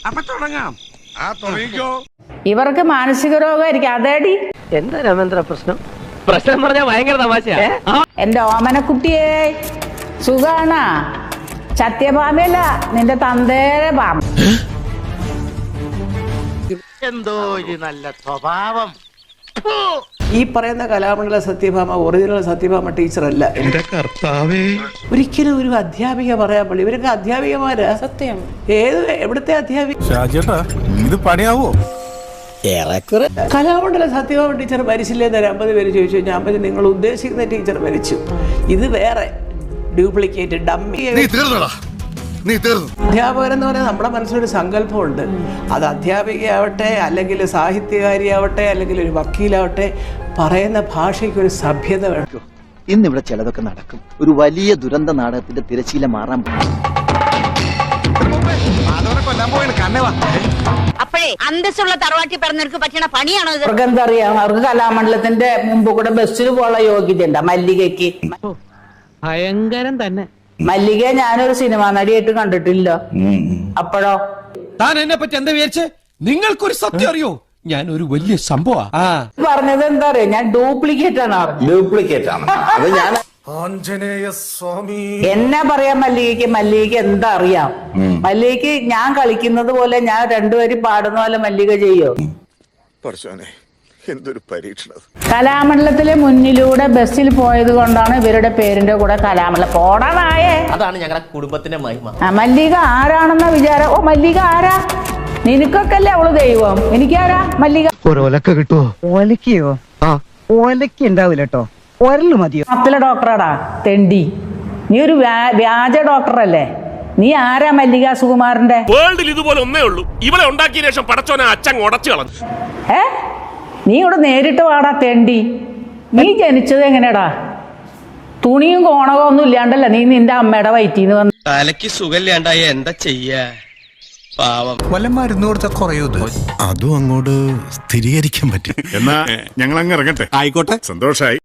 അപ്പൊ തുടങ്ങാം. ഇവർക്ക് മാനസിക രോഗമായിരിക്കും. അതേടി എന്താ രാമേന്ദ്ര പ്രശ്നം? പ്രശ്നം പറഞ്ഞാൽ ഭയങ്കര തമാശയാ. എന്റെ ഓമനക്കുട്ടിയെ സുഖാണ? സത്യഭാമയല്ല, നിന്റെ തന്തേരെ ഭാമ. എന്തോ ഒരു നല്ല സ്വഭാവം. ഈ പറയുന്ന കലാമണ്ഡല സത്യഭാമ ഒറിജിനൽ സത്യഭാമ ടീച്ചറല്ല. എന്റെ കർത്താവേ, ഒരിക്കലും ഒരു അധ്യാപിക പറയാൻ പാടില്ല. ഇവരൊക്കെ അധ്യാപികമാരാ. സത്യം. എവിടുത്തെ അധ്യാപിക? ഇത് പണിയാവോ? കലാമണ്ഡല സത്യഭാമ ടീച്ചർ മരിച്ചില്ലെന്ന് 50 പേര് ചോദിച്ചു കഴിഞ്ഞാൽ 50 നിങ്ങൾ ഉദ്ദേശിക്കുന്ന ടീച്ചർ മരിച്ചു. ഇത് വേറെ ഡ്യൂപ്ലിക്കേറ്റ് ഡമ്മി. അധ്യാപകരെന്ന് പറഞ്ഞാൽ നമ്മുടെ മനസ്സിലൊരു സങ്കല്പമുണ്ട്. അത് അധ്യാപികയാവട്ടെ, അല്ലെങ്കിൽ സാഹിത്യകാരിയാവട്ടെ, അല്ലെങ്കിൽ ഒരു വക്കീലാവട്ടെ, പറയുന്ന ഭാഷയ്ക്ക് ഒരു സഭ്യത വേണം. ഇന്നിവിടെ ചിലതൊക്കെ നടക്കും. ഒരു വലിയ ദുരന്ത നാടകത്തിന്റെ തിരശീല മാറാൻ അപ്പോഴേ അന്തസ്സുള്ള തറവാട്ടി പറഞ്ഞവർക്ക് പറ്റണ പണിയാണോ ഇത്? അവർക്ക് എന്താ അറിയാം? അവർക്ക് കലാമണ്ഡലത്തിന്റെ മുമ്പ് കൂടെ ബസ്സിൽ പോകാനുള്ള യോഗ്യത ഉണ്ടോ? മല്ലികയ്ക്ക് ഭയങ്കരം തന്നെ. മല്ലിക ഞാനൊരു സിനിമാ നടിയായിട്ട് കണ്ടിട്ടില്ല. അപ്പോഴോ താൻ എന്നെ പറ്റി എന്താ വിചാരിച്ചേ? നിങ്ങൾക്കൊരു സത്യം അറിയോ? ഞാൻ ഒരു വലിയ സംഭവം പറഞ്ഞത് എന്താ അറിയോ? ഞാൻ ഡ്യൂപ്ലിക്കേറ്റ് ആണ്. ഡ്യൂപ്ലിക്കേറ്റ് ആണ് അത്. ഞാൻ എന്നാ പറയാ മല്ലികയ്ക്ക് എന്താ അറിയാം? മല്ലികയ്ക്ക് ഞാൻ കളിക്കുന്നത് പോലെ, ഞാൻ രണ്ടുപേരും പാടുന്ന പോലെ മല്ലിക ചെയ്യോ? എന്തൊരു പരീക്ഷണം. കലാമണ്ഡലത്തിലെ മുന്നിലൂടെ ബസ്സിൽ പോയത് കൊണ്ടാണ് ഇവരുടെ പേരിന്റെ കൂടെ കലാമണ്ഡലം. പോടാനായേ. അതാണ് ഞങ്ങളുടെ കുടുംബത്തിന്റെ മഹിമ. മല്ലിക ആരാണെന്ന വിചാരം? ഓ, മല്ലിക ആരാ? നിനക്കൊക്കെ അല്ലേ അവള് ദൈവം. എനിക്കാരാ മല്ലിക? ഒലക്ക കിട്ടുമോ? ഒലക്കയോ? ഒലക്ക ഉണ്ടാവില്ല കേട്ടോ, ഒരല് മതിയോ? മക്കളെ ഡോക്ടറാടാ തെണ്ടി. നീ ഒരു വ്യാജ ഡോക്ടറല്ലേ? നീ ആരാ മല്ലിക സുകുമാരന്റെ? വേൾഡിൽ ഇതുപോലെ ഒന്നേ ഉള്ളൂ. ഇവളെ ഉണ്ടാക്കിയ ശേഷം പടച്ചോനെ അച്ഛൻ ഉടച്ചു കളഞ്ഞു. നീ ഇവിടെ നേരിട്ട് വാടാ തെണ്ടി. നീ ജനിച്ചത് എങ്ങനെയാടാ? തുണിയും കോണകവും ഒന്നും ഇല്ലാണ്ടല്ല നീ നിന്റെ അമ്മയുടെ വയറ്റിന്ന് വന്ന്. തലക്ക് സുഖമില്ലാണ്ടായ എന്താ ചെയ്യാ? പാവം. വല്ല മരുന്ന് കൊടുത്താൽ കുറയൂ. അതും അങ്ങോട്ട് സ്ഥിരീകരിക്കാൻ പറ്റും. എന്നാ ഞങ്ങൾ അങ്ങ് ഇറങ്ങട്ടെ. ആയിക്കോട്ടെ, സന്തോഷായി.